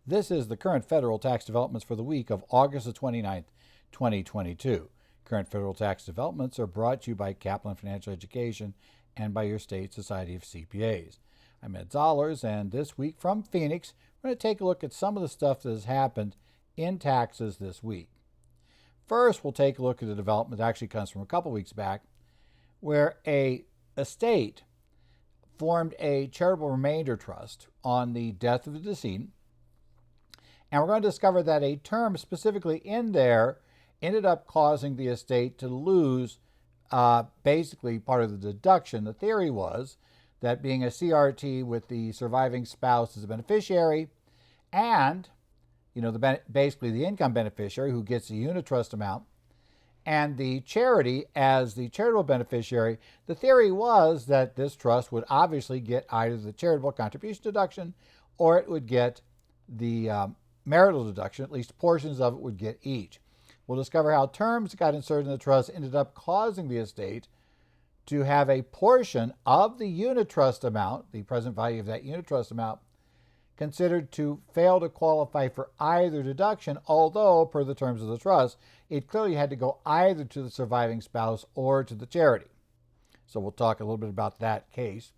This is the current federal tax developments for the week of August the 29th, 2022. Current federal tax developments are brought to you by Kaplan Financial Education and by your state Society of CPAs. I'm Ed Zollers, and this week from Phoenix, we're going to take a look at some of the stuff that has happened in taxes this week. First, we'll take a look at the development that actually comes from a couple weeks back, where a estate formed a charitable remainder trust on the death of the decedent. And we're going to discover that a term specifically in there ended up causing the estate to lose basically part of the deduction. The theory was that being a CRT with the surviving spouse as a beneficiary and, basically the income beneficiary who gets the unit trust amount and the charity as the charitable beneficiary, the theory was that this trust would obviously get either the charitable contribution deduction or it would get the marital deduction. At least portions of it would get each. We'll discover how terms that got inserted in the trust ended up causing the estate to have a portion of the unit trust amount, the present value of that unit trust amount, considered to fail to qualify for either deduction, although, per the terms of the trust, it clearly had to go either to the surviving spouse or to the charity. So we'll talk a little bit about that case.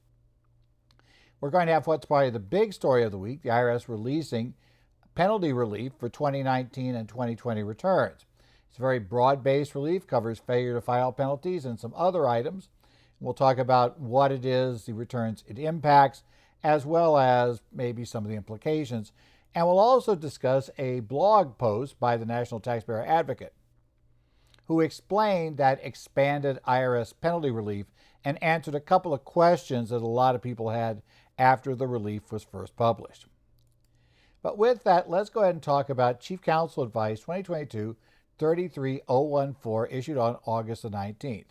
We're going to have what's probably the big story of the week, the IRS releasing penalty relief for 2019 and 2020 returns. It's a very broad-based relief, covers failure to file penalties and some other items. We'll talk about what it is, the returns it impacts, as well as maybe some of the implications. And we'll also discuss a blog post by the National Taxpayer Advocate, who explained that expanded IRS penalty relief and answered a couple of questions that a lot of people had after the relief was first published. But with that, let's go ahead and talk about Chief Counsel Advice 2022-33014 issued on August the 19th.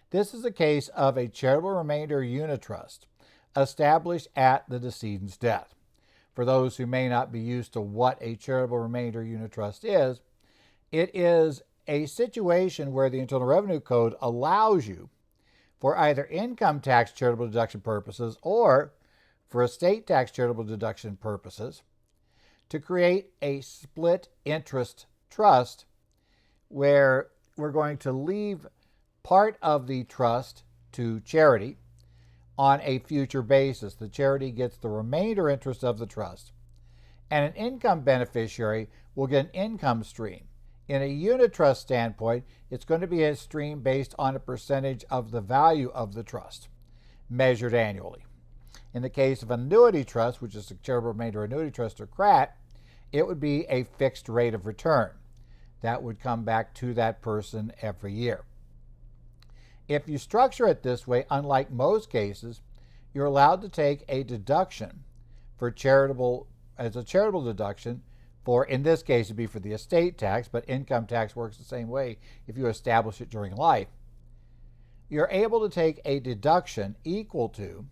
This is a case of a charitable remainder unit trust established at the decedent's death. For those who may not be used to what a charitable remainder unit trust is, it is a situation where the Internal Revenue Code allows you, for either income tax charitable deduction purposes or for estate tax charitable deduction purposes, to create a split interest trust where we're going to leave part of the trust to charity on a future basis. The charity gets the remainder interest of the trust, and an income beneficiary will get an income stream. In a unit trust standpoint, it's going to be a stream based on a percentage of the value of the trust, measured annually. In the case of an annuity trust, which is a charitable remainder annuity trust or CRAT, it would be a fixed rate of return that would come back to that person every year. If you structure it this way, unlike most cases, you're allowed to take a deduction for charitable as a charitable deduction for, in this case, it'd be for the estate tax, but income tax works the same way if you establish it during life. You're able to take a deduction equal to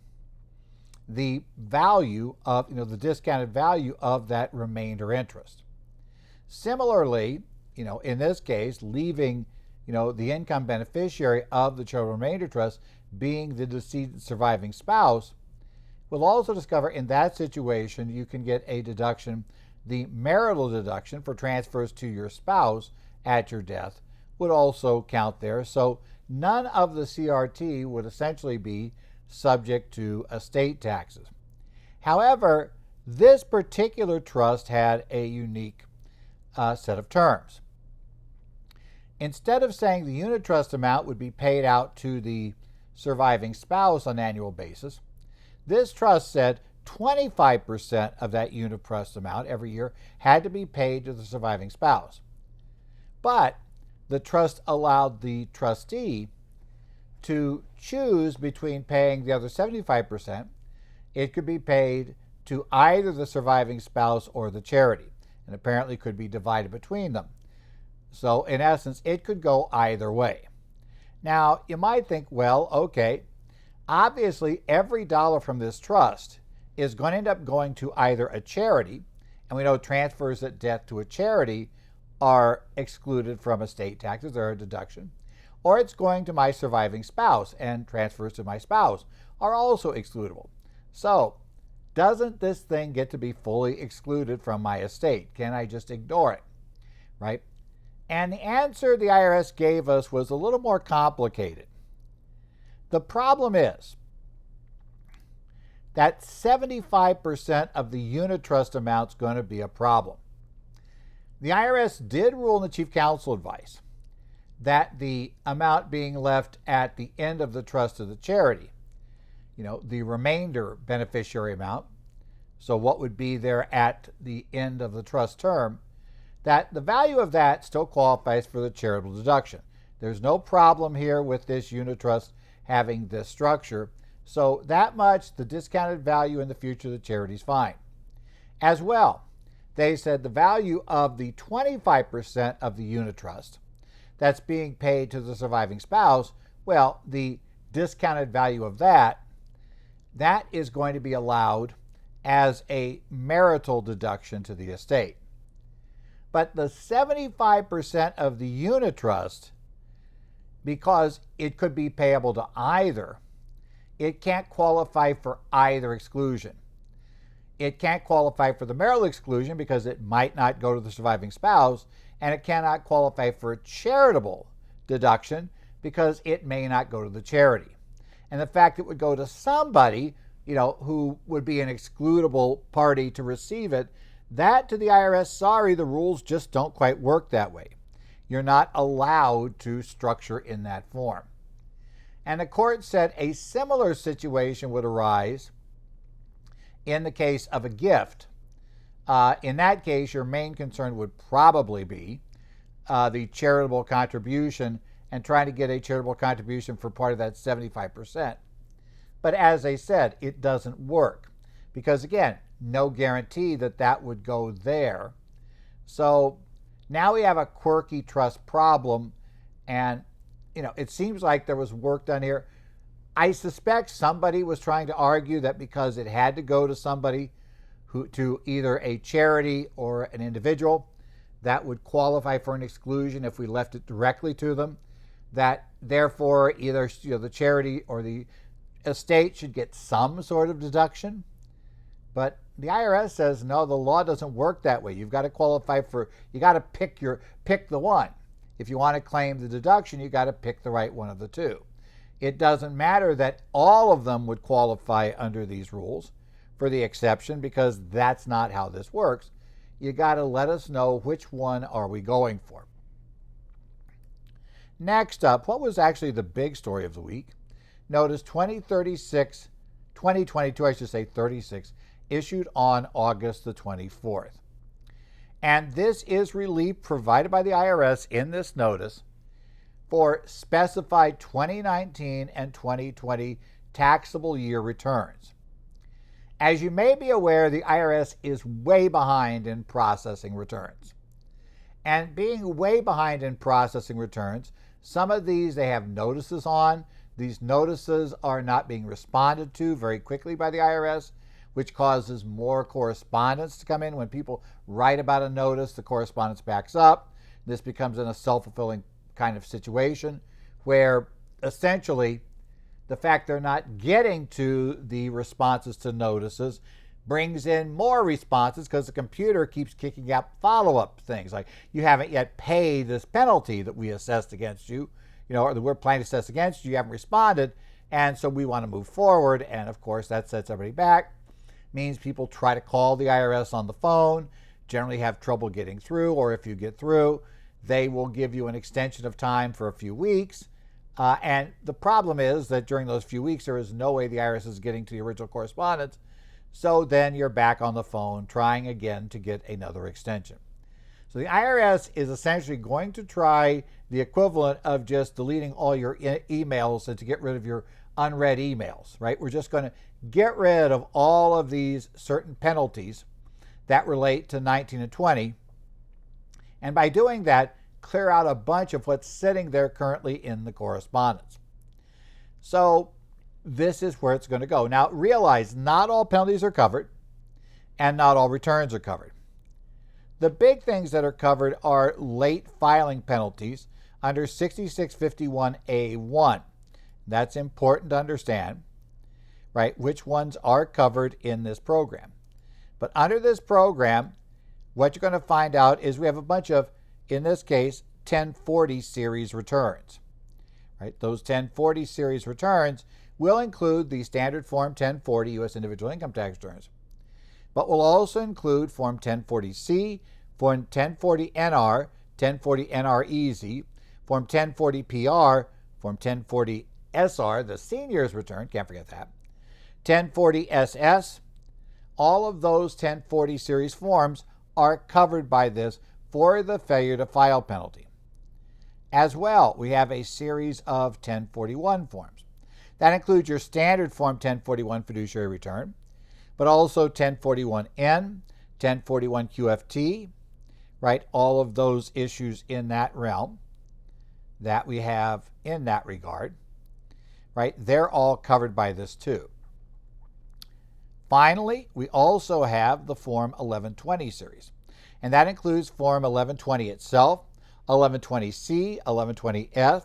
the value of, the discounted value of that remainder interest. Similarly, in this case, leaving, the income beneficiary of the charitable remainder trust being the decedent surviving spouse, we'll also discover in that situation you can get a deduction. The marital deduction for transfers to your spouse at your death would also count there. So none of the CRT would essentially be subject to estate taxes. However, this particular trust had a unique set of terms. Instead of saying the unit trust amount would be paid out to the surviving spouse on an annual basis, this trust said 25% of that unit trust amount every year had to be paid to the surviving spouse. But the trust allowed the trustee to choose between paying the other 75%. It could be paid to either the surviving spouse or the charity, and apparently could be divided between them. So in essence, it could go either way. Now, you might think, well, okay, obviously every dollar from this trust is going to end up going to either a charity, and we know transfers at death to a charity are excluded from estate taxes, they're a deduction, or it's going to my surviving spouse, and transfers to my spouse are also excludable. So doesn't this thing get to be fully excluded from my estate? Can I just ignore it, right? And the answer the IRS gave us was a little more complicated. The problem is that 75% of the unit trust amount is going to be a problem. The IRS did rule in the Chief Counsel advice that the amount being left at the end of the trust of the charity, the remainder beneficiary amount, so what would be there at the end of the trust term, that the value of that still qualifies for the charitable deduction. There's no problem here with this unit trust having this structure, so that much, the discounted value in the future of the charity is fine. As well, they said the value of the 25% of the unit trust that's being paid to the surviving spouse, well, the discounted value of that is going to be allowed as a marital deduction to the estate. But the 75% of the unit trust, because it could be payable to either, it can't qualify for either exclusion. It can't qualify for the marital exclusion because it might not go to the surviving spouse, and it cannot qualify for a charitable deduction because it may not go to the charity. And the fact it would go to somebody, who would be an excludable party to receive it, that to the IRS, sorry, the rules just don't quite work that way. You're not allowed to structure in that form. And the court said a similar situation would arise in the case of a gift. In that case, your main concern would probably be the charitable contribution and trying to get a charitable contribution for part of that 75%. But as I said, it doesn't work because, again, no guarantee that that would go there. So now we have a quirky trust problem, and it seems like there was work done here. I suspect somebody was trying to argue that because it had to go to somebody to either a charity or an individual, that would qualify for an exclusion if we left it directly to them, that therefore either the charity or the estate should get some sort of deduction. But the IRS says, no, the law doesn't work that way. You've got to qualify you got to pick the one. If you want to claim the deduction, you got to pick the right one of the two. It doesn't matter that all of them would qualify under these rules for the exception because that's not how this works. You got to let us know which one are we going for. Next up, what was actually the big story of the week? Notice 36, issued on August the 24th. And this is relief provided by the IRS in this notice for specified 2019 and 2020 taxable year returns. As you may be aware, the IRS is way behind in processing returns. And being way behind in processing returns, some of these they have notices on. These notices are not being responded to very quickly by the IRS, which causes more correspondence to come in. When people write about a notice, the correspondence backs up. This becomes in a self-fulfilling kind of situation where essentially the fact they're not getting to the responses to notices brings in more responses because the computer keeps kicking out follow-up things like, you haven't yet paid this penalty that we assessed against you, or that we're planning to assess against you, you haven't responded, and so we want to move forward. And of course that sets everybody back. Means people try to call the IRS on the phone, generally have trouble getting through, or if you get through, they will give you an extension of time for a few weeks. And the problem is that during those few weeks, there is no way the IRS is getting to the original correspondence. So then you're back on the phone trying again to get another extension. So the IRS is essentially going to try the equivalent of just deleting all your emails and to get rid of your unread emails, right? We're just going to get rid of all of these certain penalties that relate to 19 and 20. And by doing that, clear out a bunch of what's sitting there currently in the correspondence. So this is where it's going to go. Now realize not all penalties are covered and not all returns are covered. The big things that are covered are late filing penalties under 6651A1. That's important to understand. right? Which ones are covered in this program. But under this program, what you're going to find out is we have a bunch of, in this case, 1040 series returns. Right? Those 1040 series returns will include the standard Form 1040 U.S. individual income tax returns, but will also include Form 1040C, Form 1040NR, 1040NR Easy, Form 1040PR, Form 1040SR, the seniors return, can't forget that, 1040SS. All of those 1040 series forms are covered by this for the failure to file penalty. As well, we have a series of 1041 forms. That includes your standard Form 1041 fiduciary return, but also 1041N, 1041 QFT, right? All of those issues in that realm that we have in that regard, right? They're all covered by this too. Finally, we also have the Form 1120 series, and that includes Form 1120 itself, 1120C, 1120F,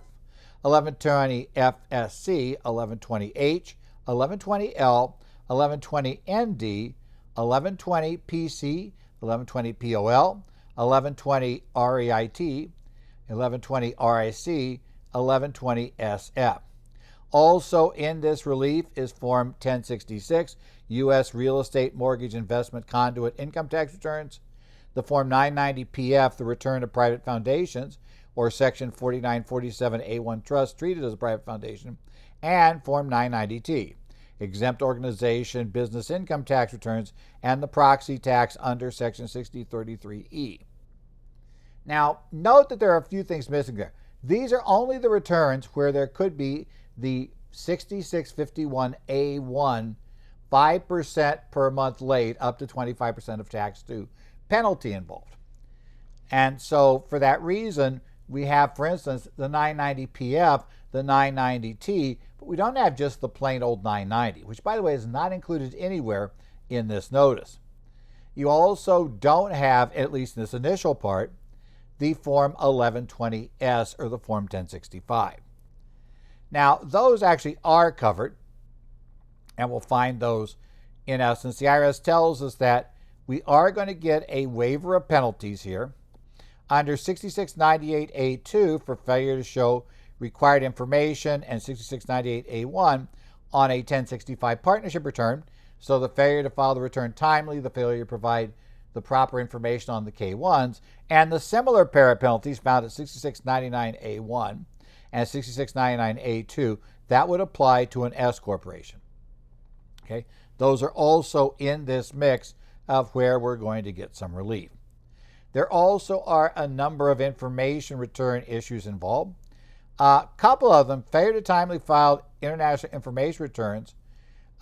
1120FSC, 1120H, 1120L, 1120ND, 1120PC, 1120POL, 1120 REIT, 1120 RIC, 1120 SF. Also in this relief is Form 1066, U.S. Real Estate Mortgage Investment Conduit Income Tax Returns, the Form 990-PF, the Return of Private Foundations, or Section 4947A1 Trust treated as a private foundation, and Form 990-T, Exempt Organization Business Income Tax Returns, and the proxy tax under Section 6033E. Now, note that there are a few things missing there. These are only the returns where there could be the 6651A1 5% per month late, up to 25% of tax due penalty involved. And so for that reason, we have, for instance, the 990PF, the 990T, but we don't have just the plain old 990, which, by the way, is not included anywhere in this notice. You also don't have, at least in this initial part, the Form 1120S or the Form 1065. Now, those actually are covered, and we'll find those in essence. The IRS tells us that we are going to get a waiver of penalties here under 6698A2 for failure to show required information and 6698A1 on a 1065 partnership return. So the failure to file the return timely, the failure to provide the proper information on the K1s, and the similar pair of penalties found at 6699A1 and 6699A2, that would apply to an S corporation. Okay, those are also in this mix of where we're going to get some relief. There also are a number of information return issues involved. A couple of them, failure to timely file international information returns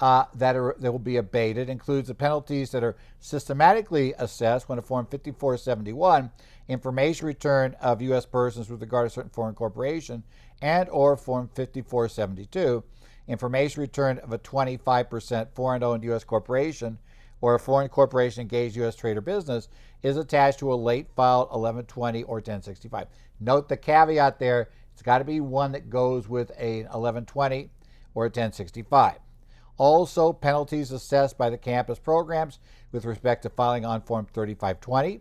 that will be abated, includes the penalties that are systematically assessed when a Form 5471, information return of U.S. persons with regard to certain foreign corporation, and or Form 5472, information return of a 25% foreign-owned U.S. corporation or a foreign corporation engaged U.S. trade or business is attached to a late filed 1120 or 1065. Note the caveat there, it's got to be one that goes with a 1120 or a 1065. Also, penalties assessed by the campus programs with respect to filing on Form 3520,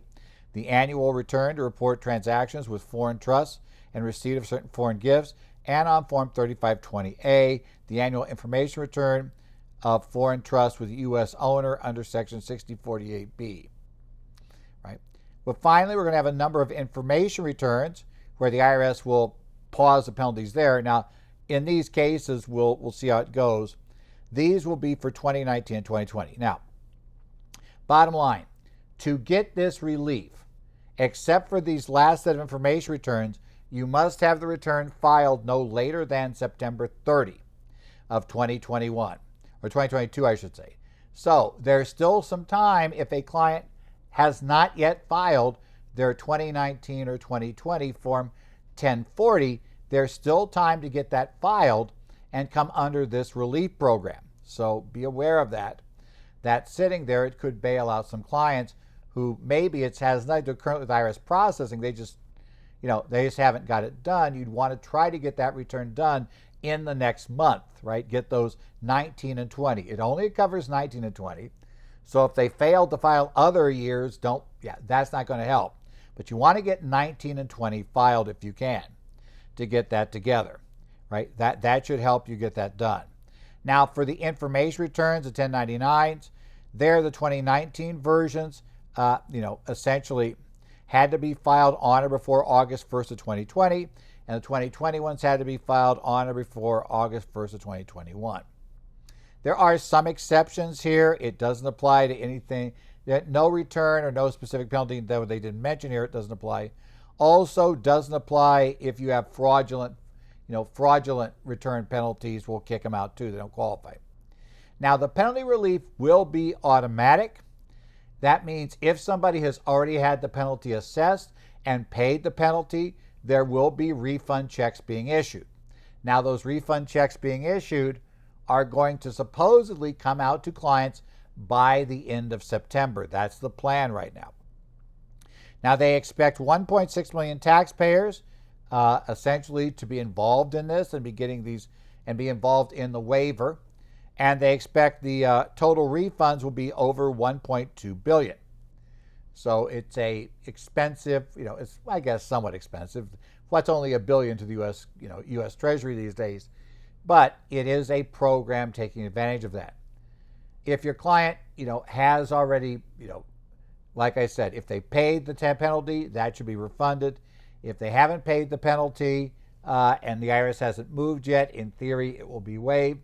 the annual return to report transactions with foreign trusts and receipt of certain foreign gifts, and on Form 3520A, the annual information return of foreign trusts with U.S. owner under Section 6048B. Right? But finally, we're going to have a number of information returns where the IRS will pause the penalties there. Now, in these cases, we'll see how it goes. These will be for 2019 and 2020. Now, bottom line, to get this relief, except for these last set of information returns, you must have the return filed no later than September 30 of 2021, or 2022, I should say. So there's still some time if a client has not yet filed their 2019 or 2020 Form 1040, there's still time to get that filed and come under this relief program. So be aware of that. That's sitting there. It could bail out some clients who maybe it has nothing to do currently with IRS processing. They just haven't got it done. You'd want to try to get that return done in the next month, right? Get those 19 and 20. It only covers 19 and 20. So if they failed to file other years, that's not going to help. But you want to get 19 and 20 filed if you can to get that together, right? That should help you get that done. Now, for the information returns, the 1099s, they're the 2019 versions, essentially had to be filed on or before August 1st of 2020, and the 2020 ones had to be filed on or before August 1st of 2021. There are some exceptions here. It doesn't apply to anything, no return or no specific penalty, though they didn't mention here, it doesn't apply. Also doesn't apply if you have fraudulent return penalties, will kick them out too. They don't qualify. Now, the penalty relief will be automatic. That means if somebody has already had the penalty assessed and paid the penalty, there will be refund checks being issued. Now, those refund checks being issued are going to supposedly come out to clients by the end of September. That's the plan right now. Now, they expect 1.6 million taxpayers essentially to be involved in this and be getting these and be involved in the waiver. And they expect the total refunds will be over $1.2 billion. So it's a expensive, it's, I guess, somewhat expensive. What's only $1 billion to the U.S. Treasury these days? But it is a program taking advantage of that. If your client, has already, like I said, if they paid the penalty, that should be refunded. If they haven't paid the penalty and the IRS hasn't moved yet, in theory, it will be waived.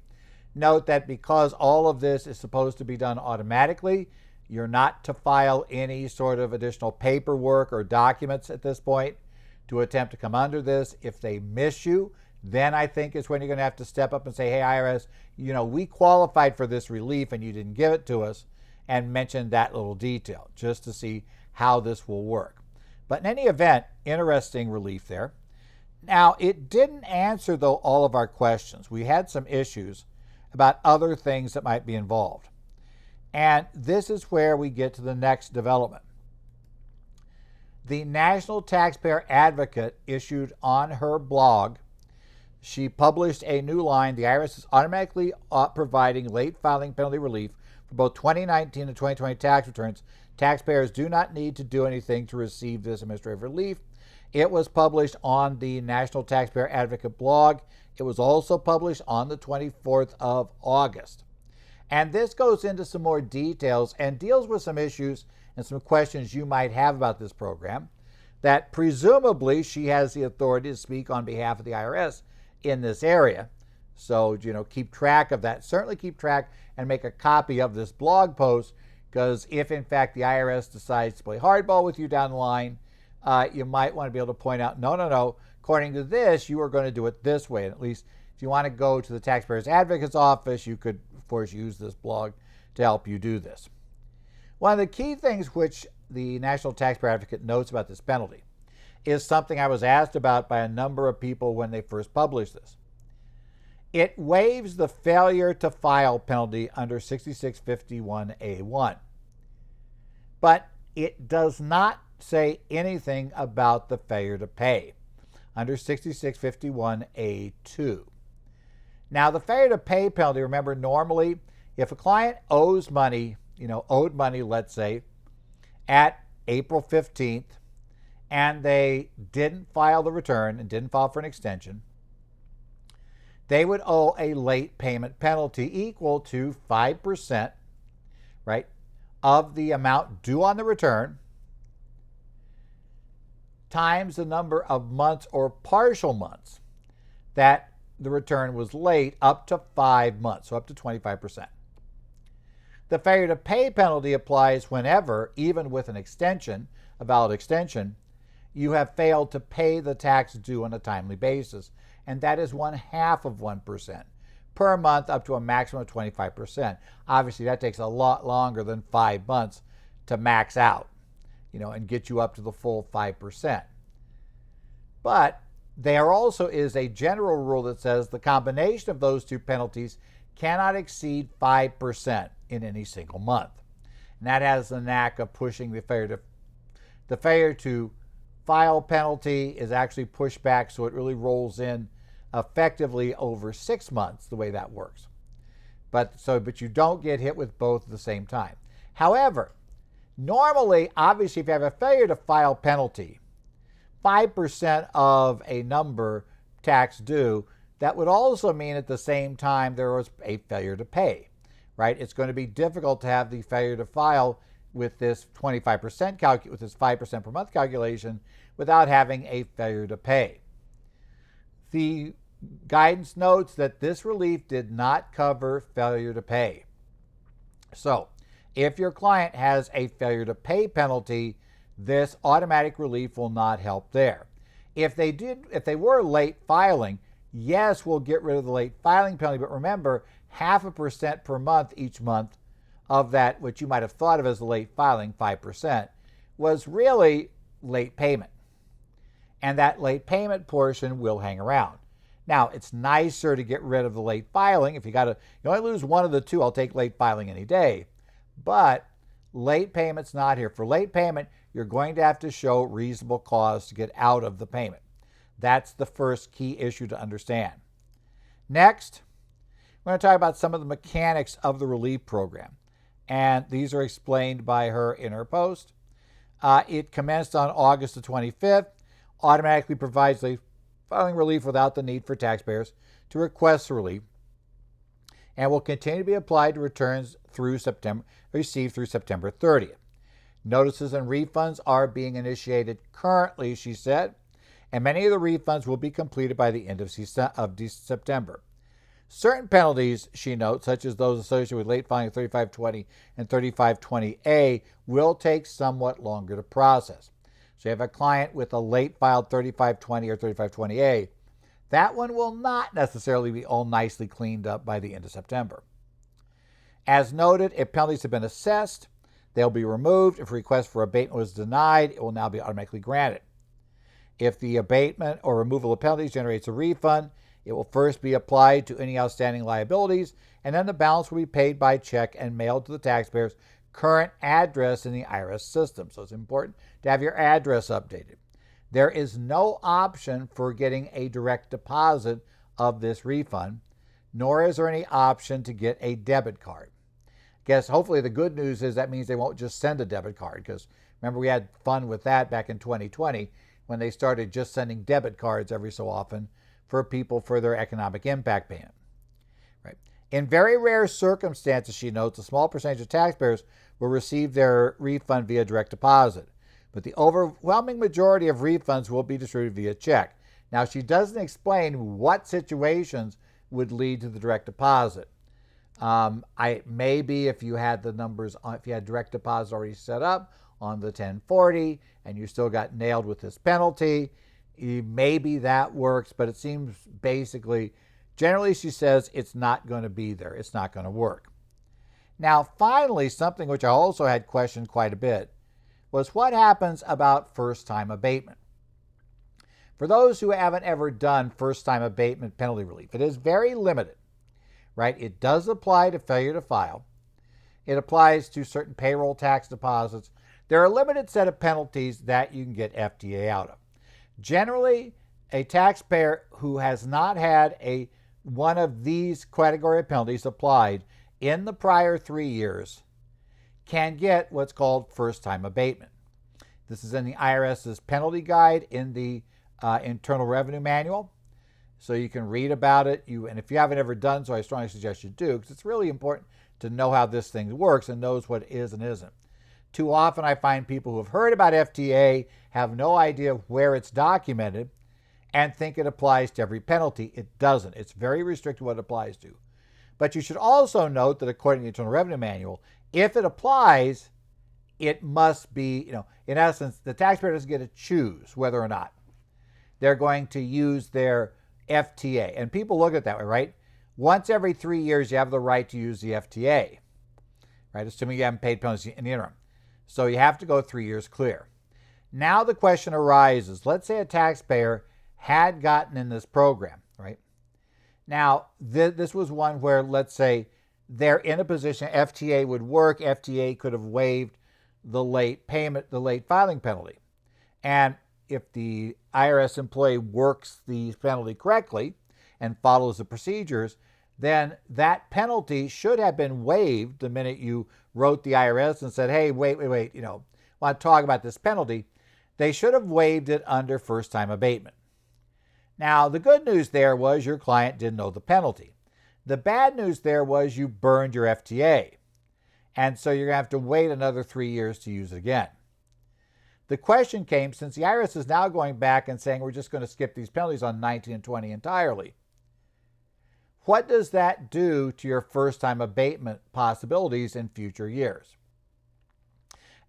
Note that because all of this is supposed to be done automatically, you're not to file any sort of additional paperwork or documents at this point to attempt to come under this. If they miss you, then I think is when you're going to have to step up and say, hey, IRS, we qualified for this relief and you didn't give it to us, and mention that little detail just to see how this will work. But in any event, interesting relief there. Now, it didn't answer, though, all of our questions. We had some issues about other things that might be involved. And this is where we get to the next development. The National Taxpayer Advocate issued on her blog, she published a new line: the IRS is automatically providing late filing penalty relief for both 2019 and 2020 tax returns. Taxpayers do not need to do anything to receive this administrative relief. It was published on the National Taxpayer Advocate blog. It was also published on the 24th of August. And this goes into some more details and deals with some issues and some questions you might have about this program, that presumably she has the authority to speak on behalf of the IRS in this area. So, keep track of that. Certainly keep track and make a copy of this blog post, because if in fact the IRS decides to play hardball with you down the line, you might want to be able to point out, no, according to this, you are going to do it this way. And at least if you want to go to the Taxpayers Advocate's office, you could, of course, use this blog to help you do this. One of the key things which the National Taxpayer Advocate notes about this penalty is something I was asked about by a number of people when they first published this. It waives the failure to file penalty under 6651A1, but it does not say anything about the failure to pay under 6651A2. Now, the failure to pay penalty, remember, normally if a client owes money, owed money, let's say, at April 15th, and they didn't file the return and didn't file for an extension, they would owe a late payment penalty equal to 5%, right, of the amount due on the return times the number of months or partial months that the return was late, up to 5 months, so up to 25%. The failure to pay penalty applies whenever, even with an extension, a valid extension, you have failed to pay the tax due on a timely basis, and that is 1/2 of 1% per month, up to a maximum of 25%. Obviously, that takes a lot longer than 5 months to max out, and get you up to the full 5%. But there also is a general rule that says the combination of those two penalties cannot exceed 5% in any single month. And that has the knack of pushing the failure to file penalty is actually pushed back, so it really rolls in effectively over 6 months the way that works. But you don't get hit with both at the same time. However, normally, obviously, if you have a failure to file penalty, 5% of a number tax due, that would also mean at the same time there was a failure to pay, right? It's going to be difficult to have the failure to file with this 25% with this 5% per month calculation without having a failure to pay. The guidance notes that this relief did not cover failure to pay. So, if your client has a failure to pay penalty, this automatic relief will not help there. If they were late filing, yes, we'll get rid of the late filing penalty, but remember, 0.5% per month each month of that, which you might have thought of as the late filing, 5%, was really late payment. And that late payment portion will hang around. Now, it's nicer to get rid of the late filing. If you only lose one of the two, I'll take late filing any day. But late payment's not here. For late payment, you're going to have to show reasonable cause to get out of the payment. That's the first key issue to understand. Next, we're going to talk about some of the mechanics of the relief program. And these are explained by her in her post. It commenced on August the 25th, automatically provides late filing relief without the need for taxpayers to request the relief, and will continue to be applied to returns received through September 30th. Notices and refunds are being initiated currently, she said, and many of the refunds will be completed by the end of September. Certain penalties, she notes, such as those associated with late filing 3520 and 3520A, will take somewhat longer to process. So you have a client with a late filed 3520 or 3520A, that one will not necessarily be all nicely cleaned up by the end of September. As noted, if penalties have been assessed, they'll be removed. If a request for abatement was denied, it will now be automatically granted. If the abatement or removal of penalties generates a refund, it will first be applied to any outstanding liabilities, and then the balance will be paid by check and mailed to the taxpayer's current address in the IRS system. So it's important to have your address updated. There is no option for getting a direct deposit of this refund, nor is there any option to get a debit card. I guess hopefully the good news is that means they won't just send a debit card, because remember we had fun with that back in 2020 when they started just sending debit cards every so often for people for their economic impact payment. Right. In very rare circumstances, she notes, a small percentage of taxpayers will receive their refund via direct deposit, but the overwhelming majority of refunds will be distributed via check. Now, she doesn't explain what situations would lead to the direct deposit. Maybe if you had the numbers, if you had direct deposit already set up on the 1040 and you still got nailed with this penalty, maybe that works, but it seems basically, generally she says it's not going to be there. It's not going to work. Now, finally, something which I also had questioned quite a bit was what happens about first-time abatement. For those who haven't ever done first-time abatement penalty relief, it is very limited, right? It does apply to failure to file. It applies to certain payroll tax deposits. There are a limited set of penalties that you can get FTA out of. Generally, a taxpayer who has not had one of these category of penalties applied in the prior 3 years can get what's called first-time abatement. This is in the IRS's penalty guide in the Internal Revenue Manual, so you can read about it. And if you haven't ever done so, I strongly suggest you do, because it's really important to know how this thing works and knows what is and isn't. Too often I find people who have heard about FTA have no idea where it's documented and think it applies to every penalty. It doesn't. It's very restricted what it applies to. But you should also note that according to the Internal Revenue Manual, if it applies, it must be, in essence, the taxpayer doesn't get to choose whether or not they're going to use their FTA. And people look at it that way, right? Once every 3 years, you have the right to use the FTA, right? Assuming you haven't paid penalties in the interim. So you have to go 3 years clear. Now the question arises, let's say a taxpayer had gotten in this program, right? Now, this was one where, let's say, they're in a position FTA would work. FTA could have waived the late payment, the late filing penalty. And if the IRS employee works the penalty correctly, and follows the procedures, then that penalty should have been waived the minute you wrote the IRS and said, hey, wait, want to talk about this penalty. They should have waived it under first-time abatement. Now, the good news there was your client didn't know the penalty. The bad news there was you burned your FTA. And so you're going to have to wait another 3 years to use it again. The question came, since the IRS is now going back and saying we're just going to skip these penalties on 19 and 20 entirely, what does that do to your first-time abatement possibilities in future years?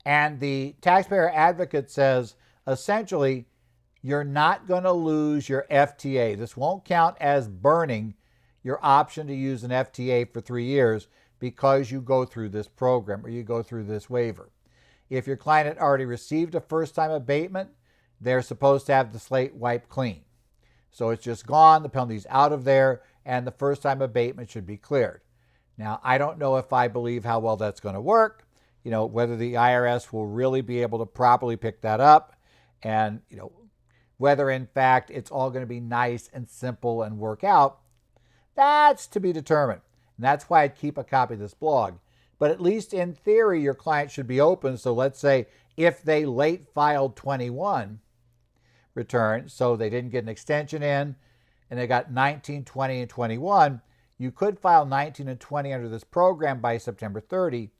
And the Taxpayer Advocate says, essentially, you're not going to lose your FTA. This won't count as burning your option to use an FTA for 3 years because you go through this program or you go through this waiver. If your client had already received a first-time abatement, they're supposed to have the slate wiped clean. So it's just gone, the penalty's out of there, and the first-time abatement should be cleared. Now, I don't know if I believe how well that's going to work, whether the IRS will really be able to properly pick that up, and, whether in fact it's all going to be nice and simple and work out. That's to be determined. And that's why I'd keep a copy of this blog. But at least in theory, your client should be open. So let's say if they late filed 21 return, so they didn't get an extension in, and they got 19, 20, and 21, you could file 19 and 20 under this program by September 30.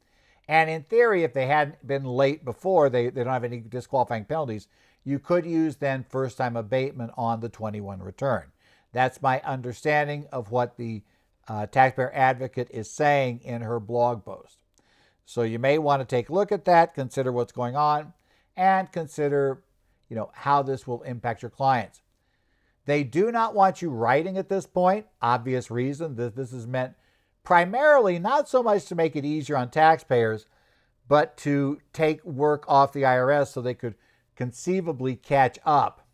And in theory, if they hadn't been late before, they don't have any disqualifying penalties, you could use then first-time abatement on the 21 return. That's my understanding of what the Taxpayer Advocate is saying in her blog post. So you may want to take a look at that, consider what's going on, and consider, how this will impact your clients. They do not want you writing at this point. Obvious reason that this is meant primarily not so much to make it easier on taxpayers, but to take work off the IRS so they could conceivably catch up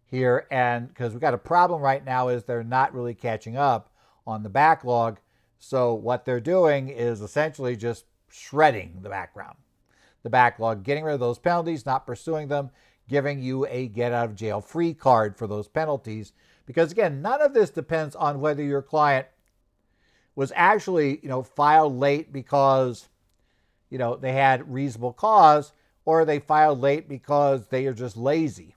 here. And because we've got a problem right now is they're not really catching up on the backlog. So what they're doing is essentially just shredding the backlog, getting rid of those penalties, not pursuing them, giving you a get out of jail free card for those penalties. Because again, none of this depends on whether your client was actually, filed late because, they had reasonable cause, or they filed late because they are just lazy.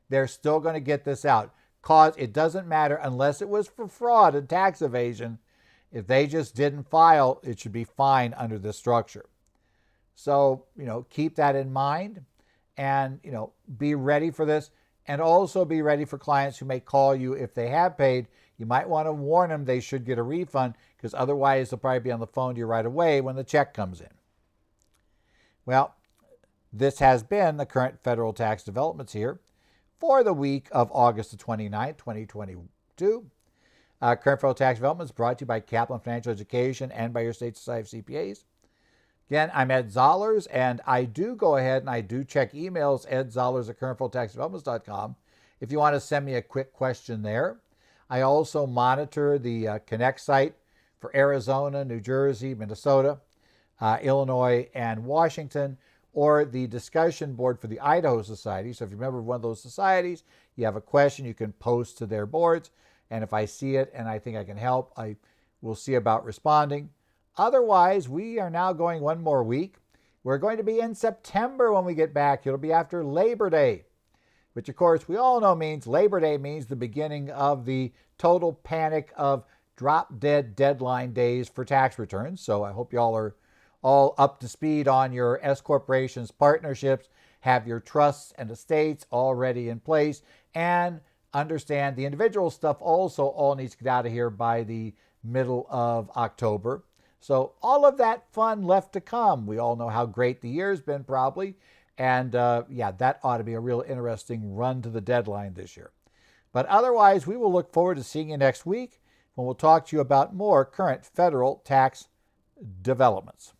They're still going to get this out. Cause, it doesn't matter unless it was for fraud and tax evasion. If they just didn't file, it should be fine under this structure. So, keep that in mind and, be ready for this, and also be ready for clients who may call you if they have paid. You might want to warn them they should get a refund, because otherwise they'll probably be on the phone to you right away when the check comes in. Well, this has been the current federal tax developments here for the week of August the 29th, 2022. Current federal tax developments brought to you by Kaplan Financial Education and by your state society of CPAs. Again, I'm Ed Zollers, and I do go ahead and I do check emails, edzollers@currentfederaltaxdevelopments.com, if you want to send me a quick question there. I also monitor the Connect site for Arizona, New Jersey, Minnesota, Illinois, and Washington, or the discussion board for the Idaho Society. So if you're a member of one of those societies, you have a question, you can post to their boards. And if I see it and I think I can help, I will see about responding. Otherwise, we are now going one more week. We're going to be in September when we get back. It'll be after Labor Day, which of course we all know means Labor Day means the beginning of the total panic of drop dead deadline days for tax returns. So I hope y'all are all up to speed on your S corporations, partnerships, have your trusts and estates already in place, and understand the individual stuff also all needs to get out of here by the middle of October. So all of that fun left to come. We all know how great the year's been probably. And that ought to be a real interesting run to the deadline this year. But otherwise, we will look forward to seeing you next week when we'll talk to you about more current federal tax developments.